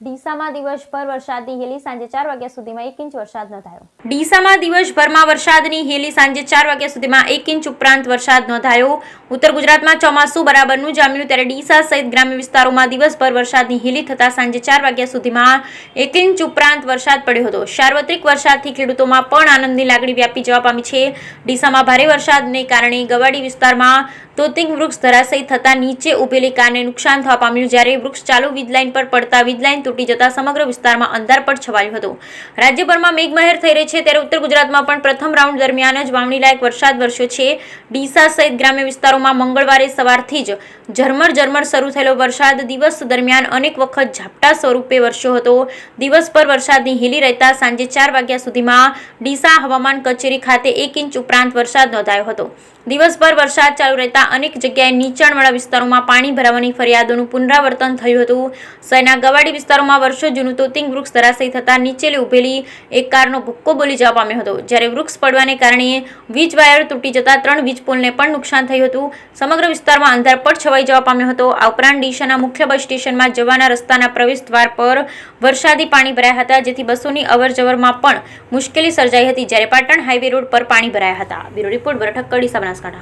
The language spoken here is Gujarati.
ડીસામાં દિવસભર વરસાદની હેલી સાંજે 4 વાગ્યા સુધીમાં 1 ઇંચ વરસાદ નોંધાયો. ડીસામાં દિવસભરમાં વરસાદની હેલી સાંજે 4 વાગ્યા સુધીમાં 1 ઇંચ ઉપરાંત વરસાદ નોંધાયો. ઉત્તર ગુજરાતમાં ચોમાસું બરાબરનું જામ્યું ત્યારે ડીસા સહિત ગ્રામ્ય વિસ્તારોમાં દિવસભર વરસાદની હેલી થતા સાંજે 4 વાગ્યા સુધીમાં 1 ઇંચ ઉપરાંત વરસાદ પડ્યો હતો. સાર્વત્રિક વરસાદથી ખેડૂતોમાં પણ આનંદની લાગણી વ્યાપી જવા પામી છે. ડીસામાં ભારે વરસાદને કારણે ગવાડી વિસ્તારમાં તોતિંગ વૃક્ષ ધરાશયી થતા નીચે ઉભેલી કારને નુકસાન થવા પામ્યું, જ્યારે વૃક્ષ ચાલુ વીજલાઇન પર પડતા વીજલાઇન તૂટી જતા સમગ્ર વિસ્તારમાં અંધારપટ છવાયું હતું. રાજ્યભરમાં મેઘમહેર થઈ રહી છે ત્યારે ઉત્તર ગુજરાતમાં પણ પ્રથમ રાઉન્ડ દરમિયાન જ વાવણીલાયક વરસાદ વરસ્યો છે. ડીસા સહિત ગ્રામ્ય વિસ્તારોમાં મંગળવારે સવારથી જ ઝરમર શરૂ થયેલો વરસાદ દિવસ દરમિયાન અનેક વખત ઝાપટા સ્વરૂપે વરસ્યો હતો. દિવસભર વરસાદની હેલી રહેતા સાંજે 4 વાગ્યા સુધીમાં ડીસા હવામાન કચેરી ખાતે 1 ઇંચ ઉપરાંત વરસાદ નોંધાયો હતો. દિવસભર વરસાદ ચાલુ રહેતા અનેક જગ્યાએ નીચાણવાળા વિસ્તારોમાં પાણી ભરાવાની ફરિયાદોનું પુનરાવર્તન થયું હતું. શહેરના ગવાડી વિસ્તારોમાં વર્ષો જૂનું તોતિંગ વૃક્ષ ધરાશયી થતા નીચે ઉભેલી એક કારનો ભૂક્કો બોલી જવા પામ્યો હતો, જ્યારે વૃક્ષ પડવાને કારણે વીજ વાયર તૂટી જતા 3 વીજ પોલને પણ નુકસાન થયું હતું. સમગ્ર વિસ્તારમાં અંધારપટ છવાઈ જવા પામ્યો હતો. આ ઉપરાંત ડીસાના મુખ્ય બસ સ્ટેશનમાં જવાના રસ્તાના પ્રવેશ દ્વાર પર વરસાદી પાણી ભરાયા હતા, જેથી બસોની અવરજવરમાં પણ મુશ્કેલી સર્જાઈ હતી, જ્યારે પાટણ હાઈવે રોડ પર પાણી ભરાયા હતા. બ્યુરો રિપોર્ટ, બરઠક, ડીસા, બનાસકાંઠા.